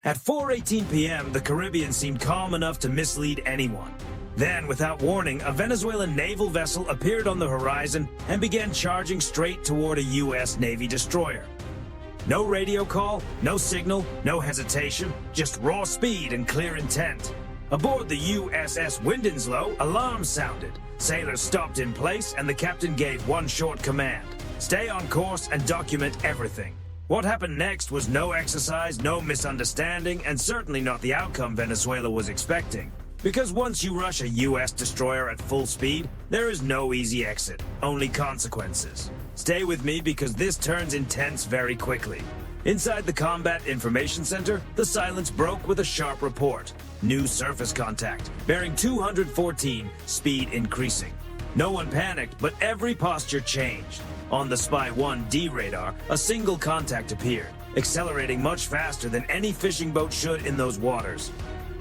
At 4:18 p.m., the Caribbean seemed calm enough to mislead anyone. Then, without warning, a Venezuelan naval vessel appeared on the horizon and began charging straight toward a U.S. Navy destroyer. No radio call, no signal, no hesitation, just raw speed and clear intent. Aboard the USS Winslow, alarms sounded. Sailors stopped in place and the captain gave one short command: stay on course and document everything. What happened next was no exercise, no misunderstanding, and certainly not the outcome Venezuela was expecting. Because once you rush a U.S. destroyer at full speed, there is no easy exit, only consequences. Stay with me because this turns intense very quickly. Inside the Combat Information Center, the silence broke with a sharp report. New surface contact, bearing 214, speed increasing. No one panicked, but every posture changed. On the Spy 1D radar, a single contact appeared, accelerating much faster than any fishing boat should in those waters.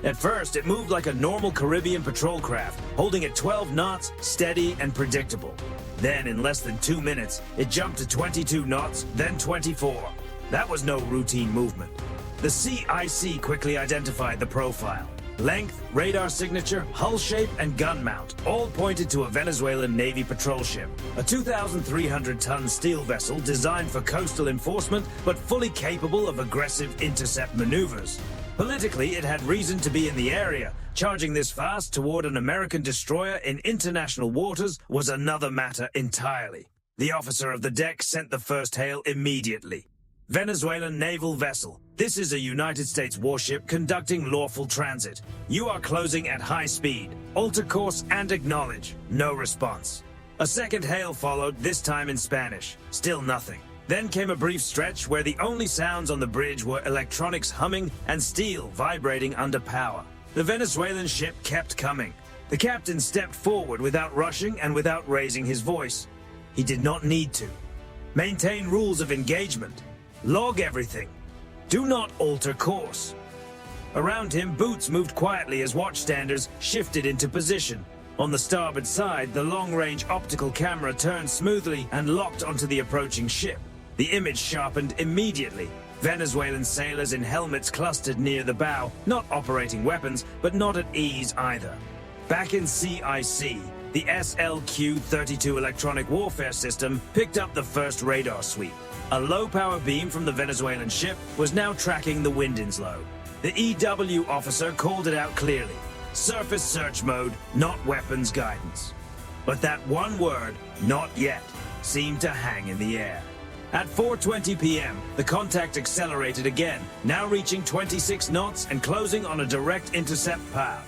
At first, it moved like a normal Caribbean patrol craft, holding at 12 knots, steady and predictable. Then, in less than 2 minutes, it jumped to 22 knots, then 24. That was no routine movement. The CIC quickly identified the profile. Length, radar signature, hull shape, and gun mount all pointed to a Venezuelan Navy patrol ship, a 2,300-ton steel vessel designed for coastal enforcement but fully capable of aggressive intercept maneuvers. Politically, it had reason to be in the area. Charging this fast toward an American destroyer in international waters was another matter entirely. The officer of the deck sent the first hail immediately. Venezuelan naval vessel. This is a United States warship conducting lawful transit. You are closing at high speed. Alter course and acknowledge. No response. A second hail followed, this time in Spanish. Still nothing. Then came a brief stretch where the only sounds on the bridge were electronics humming and steel vibrating under power. The Venezuelan ship kept coming. The captain stepped forward without rushing and without raising his voice. He did not need to. Maintain rules of engagement. Log everything. Do not alter course. Around him, boots moved quietly as watchstanders shifted into position. On the starboard side, the long-range optical camera turned smoothly and locked onto the approaching ship. The image sharpened immediately. Venezuelan sailors in helmets clustered near the bow, not operating weapons, but not at ease either. Back in CIC, the SLQ-32 electronic warfare system picked up the first radar sweep. A low-power beam from the Venezuelan ship was now tracking the Winslow. The EW officer called it out clearly. Surface search mode, not weapons guidance. But that one word, not yet, seemed to hang in the air. At 4:20 p.m., the contact accelerated again, now reaching 26 knots and closing on a direct intercept path.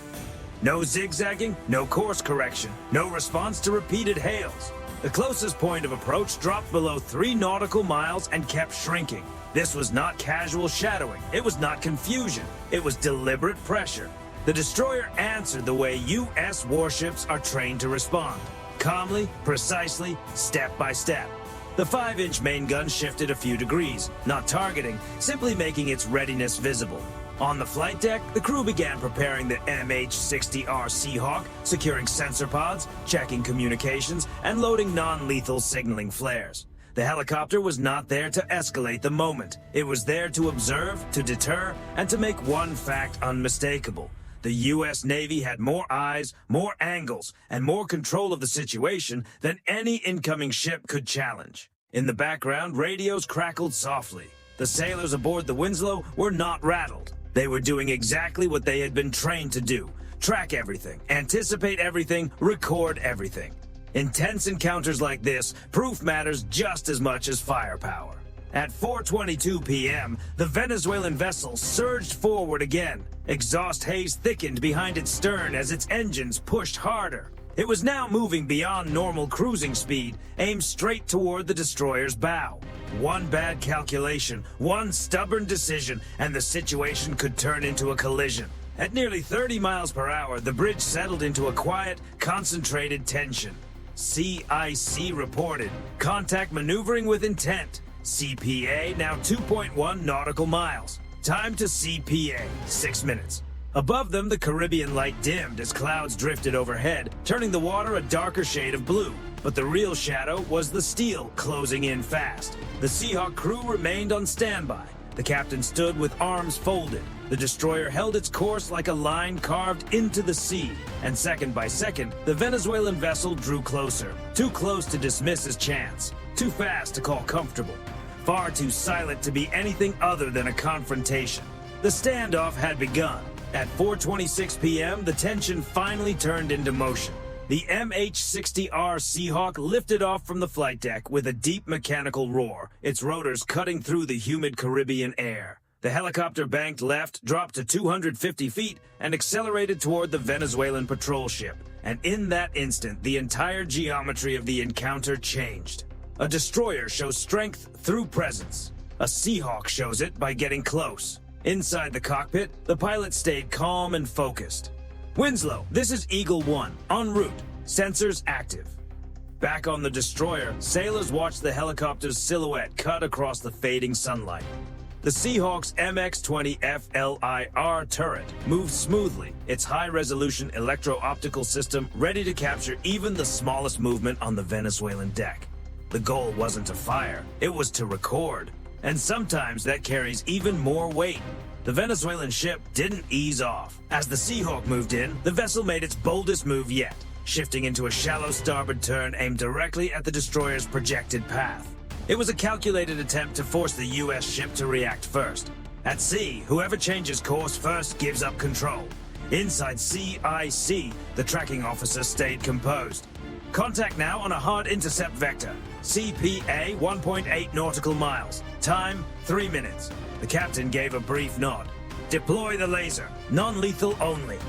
No zigzagging, no course correction, no response to repeated hails. The closest point of approach dropped below 3 nautical miles and kept shrinking. This was not casual shadowing. It was not confusion. It was deliberate pressure. The destroyer answered the way U.S. warships are trained to respond. Calmly, precisely, step by step. The 5-inch main gun shifted a few degrees, not targeting, simply making its readiness visible. On the flight deck, the crew began preparing the MH-60R Seahawk, securing sensor pods, checking communications, and loading non-lethal signaling flares. The helicopter was not there to escalate the moment. It was there to observe, to deter, and to make one fact unmistakable. The U.S. Navy had more eyes, more angles, and more control of the situation than any incoming ship could challenge. In the background, radios crackled softly. The sailors aboard the Winslow were not rattled. They were doing exactly what they had been trained to do. Track everything, anticipate everything, record everything. Intense encounters like this, proof matters just as much as firepower. At 4:22 p.m., the Venezuelan vessel surged forward again. Exhaust haze thickened behind its stern as its engines pushed harder. It was now moving beyond normal cruising speed, aimed straight toward the destroyer's bow. One bad calculation, one stubborn decision, and the situation could turn into a collision. At nearly 30 miles per hour, the bridge settled into a quiet, concentrated tension. CIC reported, contact maneuvering with intent. CPA now 2.1 nautical miles. Time to CPA, 6 minutes. Above them, the Caribbean light dimmed as clouds drifted overhead, turning the water a darker shade of blue. But the real shadow was the steel closing in fast. The Seahawk crew remained on standby. The captain stood with arms folded. The destroyer held its course like a line carved into the sea, and second by second, the Venezuelan vessel drew closer. Too close to dismiss as chance, too fast to call comfortable, far too silent to be anything other than a confrontation. The standoff had begun. At 4:26 p.m., the tension finally turned into motion. The MH-60R Seahawk lifted off from the flight deck with a deep mechanical roar, its rotors cutting through the humid Caribbean air. The helicopter banked left, dropped to 250 feet, and accelerated toward the Venezuelan patrol ship. And in that instant, the entire geometry of the encounter changed. A destroyer shows strength through presence. A Seahawk shows it by getting close. Inside the cockpit, the pilot stayed calm and focused. Winslow, this is Eagle 1, en route. Sensors active. Back on the destroyer, sailors watched the helicopter's silhouette cut across the fading sunlight. The Seahawk's MX-20 FLIR turret moved smoothly, its high-resolution electro-optical system ready to capture even the smallest movement on the Venezuelan deck. The goal wasn't to fire, it was to record. And sometimes that carries even more weight. The Venezuelan ship didn't ease off. As the Seahawk moved in, the vessel made its boldest move yet, shifting into a shallow starboard turn aimed directly at the destroyer's projected path. It was a calculated attempt to force the U.S. ship to react first. At sea, whoever changes course first gives up control. Inside CIC, the tracking officer stayed composed. Contact now on a hard intercept vector. CPA 1.8 nautical miles. Time 3 minutes. The captain gave a brief nod. Deploy the laser. Non-lethal only.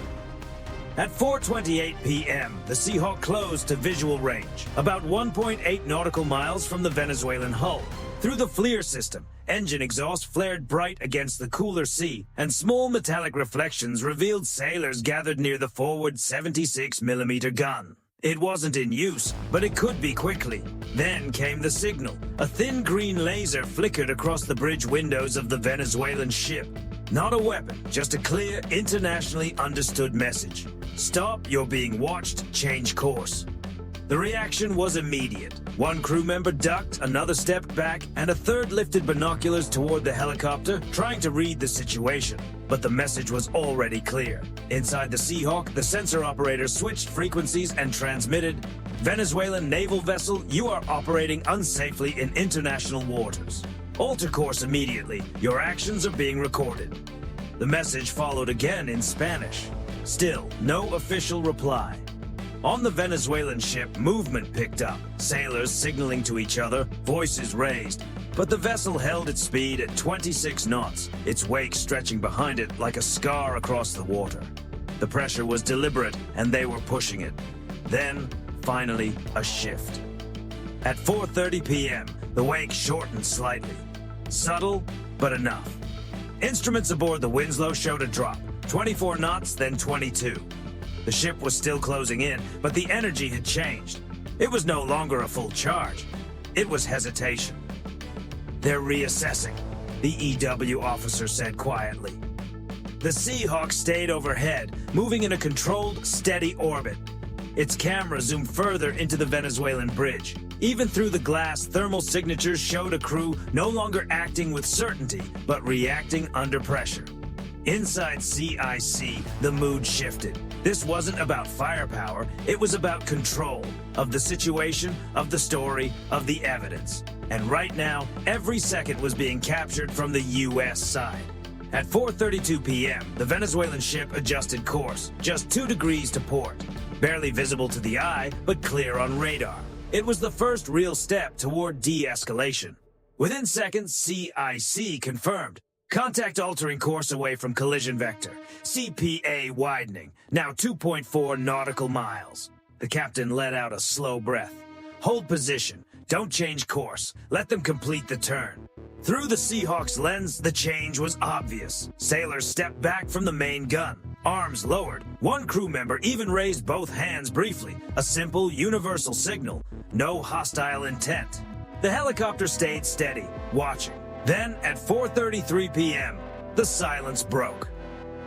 At 4:28 p.m., the Seahawk closed to visual range, about 1.8 nautical miles from the Venezuelan hull. Through the FLIR system, engine exhaust flared bright against the cooler sea, and small metallic reflections revealed sailors gathered near the forward 76mm gun. It wasn't in use, but it could be quickly. Then came the signal. A thin green laser flickered across the bridge windows of the Venezuelan ship. Not a weapon, just a clear, internationally understood message. Stop, you're being watched, change course. The reaction was immediate. One crew member ducked, another stepped back, and a third lifted binoculars toward the helicopter, trying to read the situation. But the message was already clear. Inside the Seahawk, the sensor operator switched frequencies and transmitted, "Venezuelan naval vessel, you are operating unsafely in international waters. Alter course immediately. Your actions are being recorded." The message followed again in Spanish. Still, no official reply. On the Venezuelan ship, movement picked up, sailors signaling to each other, voices raised. But the vessel held its speed at 26 knots, its wake stretching behind it like a scar across the water. The pressure was deliberate, and they were pushing it. Then, finally, a shift. At 4:30 p.m., the wake shortened slightly. Subtle, but enough. Instruments aboard the Winslow showed a drop, 24 knots, then 22. The ship was still closing in, but the energy had changed. It was no longer a full charge. It was hesitation. "They're reassessing," the EW officer said quietly. The Seahawk stayed overhead, moving in a controlled, steady orbit. Its camera zoomed further into the Venezuelan bridge. Even through the glass, thermal signatures showed a crew no longer acting with certainty, but reacting under pressure. Inside CIC, the mood shifted. This wasn't about firepower, it was about control of the situation, of the story, of the evidence. And right now, every second was being captured from the U.S. side. At 4:32 p.m., the Venezuelan ship adjusted course, just 2 degrees to port. Barely visible to the eye, but clear on radar. It was the first real step toward de-escalation. Within seconds, CIC confirmed. Contact altering course away from collision vector. CPA widening, now 2.4 nautical miles. The captain let out a slow breath. Hold position. Don't change course. Let them complete the turn. Through the Seahawk's lens, the change was obvious. Sailors stepped back from the main gun, arms lowered. One crew member even raised both hands briefly, a simple, universal signal. No hostile intent. The helicopter stayed steady, watching. Then, at 4:33 p.m., the silence broke.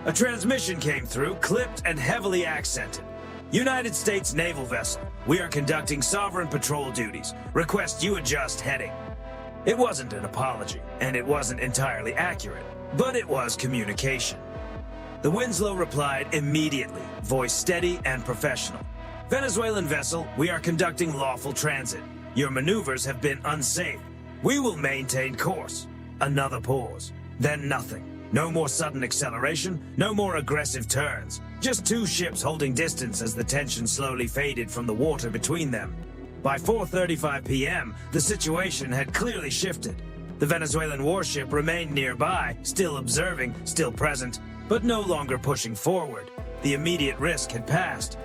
A transmission came through, clipped and heavily accented. "United States naval vessel, we are conducting sovereign patrol duties. Request you adjust heading." It wasn't an apology, and it wasn't entirely accurate, but it was communication. The Winslow replied immediately, voice steady and professional. Venezuelan vessel, we are conducting lawful transit. Your maneuvers have been unsafe. We will maintain course. Another pause. Then nothing. No more sudden acceleration, no more aggressive turns. Just two ships holding distance as the tension slowly faded from the water between them. By 4:35 p.m., the situation had clearly shifted. The Venezuelan warship remained nearby, still observing, still present, but no longer pushing forward. The immediate risk had passed.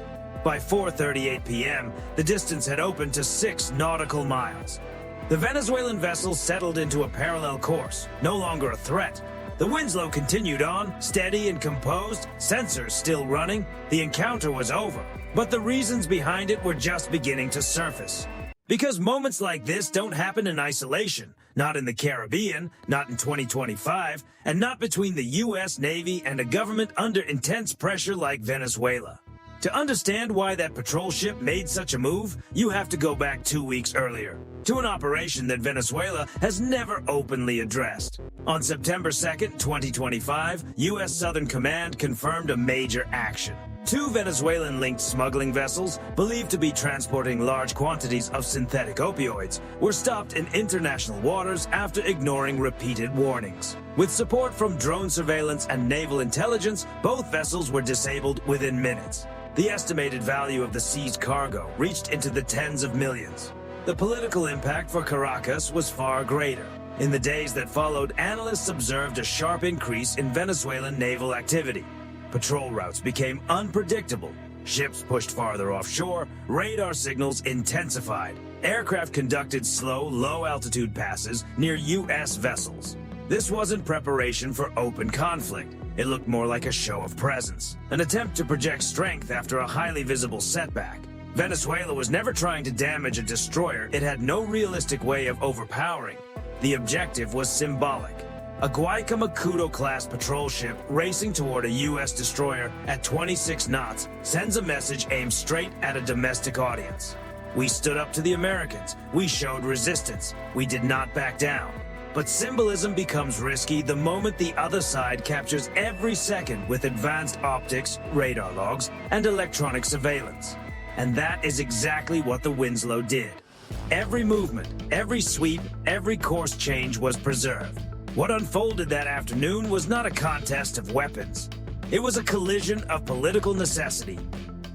By 4:38 p.m., the distance had opened to 6 nautical miles. The Venezuelan vessel settled into a parallel course, no longer a threat. The Winslow continued on, steady and composed, sensors still running. The encounter was over, but the reasons behind it were just beginning to surface. Because moments like this don't happen in isolation, not in the Caribbean, not in 2025, and not between the U.S. Navy and a government under intense pressure like Venezuela. To understand why that patrol ship made such a move, you have to go back 2 weeks earlier, to an operation that Venezuela has never openly addressed. On September 2nd, 2025, U.S. Southern Command confirmed a major action. 2 Venezuelan-linked smuggling vessels, believed to be transporting large quantities of synthetic opioids, were stopped in international waters after ignoring repeated warnings. With support from drone surveillance and naval intelligence, both vessels were disabled within minutes. The estimated value of the seized cargo reached into the tens of millions. The political impact for Caracas was far greater. In the days that followed, analysts observed a sharp increase in Venezuelan naval activity. Patrol routes became unpredictable. Ships pushed farther offshore, radar signals intensified. Aircraft conducted slow, low-altitude passes near U.S. vessels. This wasn't preparation for open conflict. It looked more like a show of presence, an attempt to project strength after a highly visible setback. Venezuela was never trying to damage a destroyer it had no realistic way of overpowering. The objective was symbolic. A Guaycamacuto-class patrol ship racing toward a U.S. destroyer at 26 knots sends a message aimed straight at a domestic audience. We stood up to the Americans. We showed resistance. We did not back down. But symbolism becomes risky the moment the other side captures every second with advanced optics, radar logs, and electronic surveillance. And that is exactly what the Winslow did. Every movement, every sweep, every course change was preserved. What unfolded that afternoon was not a contest of weapons. It was a collision of political necessity.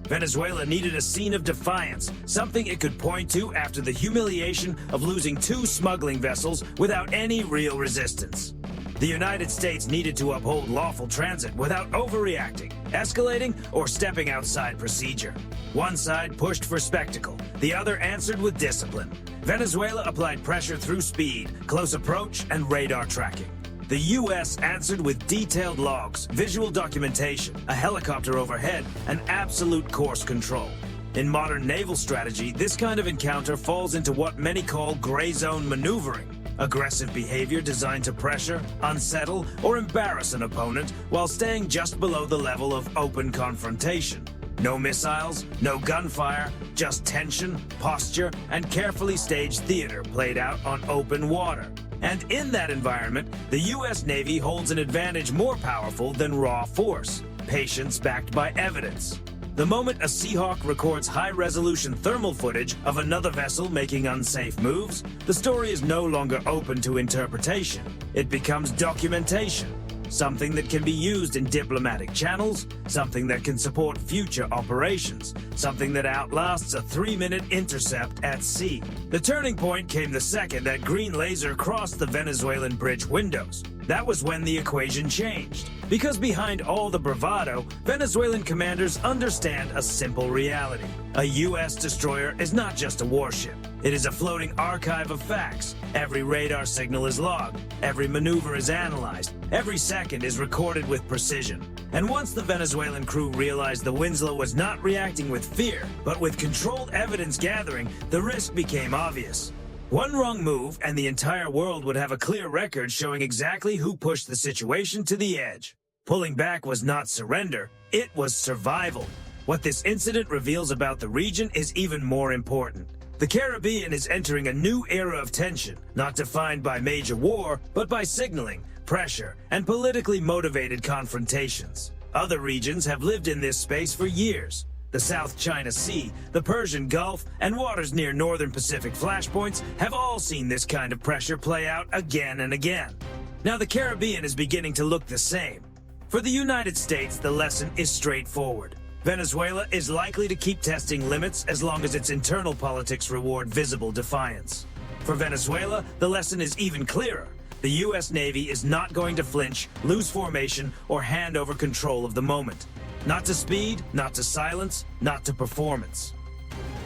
Venezuela needed a scene of defiance, something it could point to after the humiliation of losing 2 smuggling vessels without any real resistance. The United States needed to uphold lawful transit without overreacting, escalating, or stepping outside procedure. One side pushed for spectacle, the other answered with discipline. Venezuela applied pressure through speed, close approach, and radar tracking. The U.S. answered with detailed logs, visual documentation, a helicopter overhead, and absolute course control. In modern naval strategy, this kind of encounter falls into what many call gray zone maneuvering. Aggressive behavior designed to pressure, unsettle, or embarrass an opponent while staying just below the level of open confrontation. No missiles, no gunfire, just tension, posture, and carefully staged theater played out on open water. And in that environment, the U.S. Navy holds an advantage more powerful than raw force, patience backed by evidence. The moment a Seahawk records high-resolution thermal footage of another vessel making unsafe moves, the story is no longer open to interpretation. It becomes documentation, something that can be used in diplomatic channels, something that can support future operations, something that outlasts a 3-minute intercept at sea. The turning point came the second that green laser crossed the Venezuelan bridge windows. That was when the equation changed. Because behind all the bravado, Venezuelan commanders understand a simple reality. A U.S. destroyer is not just a warship. It is a floating archive of facts. Every radar signal is logged. Every maneuver is analyzed. Every second is recorded with precision. And once the Venezuelan crew realized the Winslow was not reacting with fear, but with controlled evidence gathering, the risk became obvious. One wrong move, and the entire world would have a clear record showing exactly who pushed the situation to the edge. Pulling back was not surrender, it was survival. What this incident reveals about the region is even more important. The Caribbean is entering a new era of tension, not defined by major war, but by signaling, pressure, and politically motivated confrontations. Other regions have lived in this space for years. The South China Sea, the Persian Gulf, and waters near northern Pacific flashpoints have all seen this kind of pressure play out again and again. Now the Caribbean is beginning to look the same. For the United States, the lesson is straightforward. Venezuela is likely to keep testing limits as long as its internal politics reward visible defiance. For Venezuela, the lesson is even clearer. The U.S. Navy is not going to flinch, lose formation, or hand over control of the moment. Not to speed, not to silence, not to performance.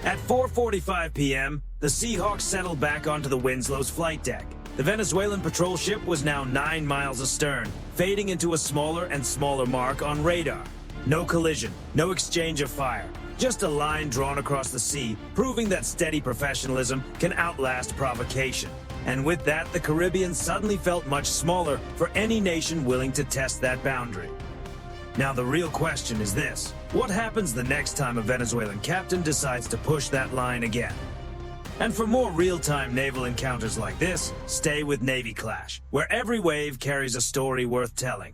At 4:45 p.m., the Seahawk settled back onto the Winslow's flight deck. The Venezuelan patrol ship was now 9 miles astern, fading into a smaller and smaller mark on radar. No collision, no exchange of fire, just a line drawn across the sea, proving that steady professionalism can outlast provocation. And with that, the Caribbean suddenly felt much smaller for any nation willing to test that boundary. Now the real question is this: what happens the next time a Venezuelan captain decides to push that line again? And for more real-time naval encounters like this, stay with Navy Clash, where every wave carries a story worth telling.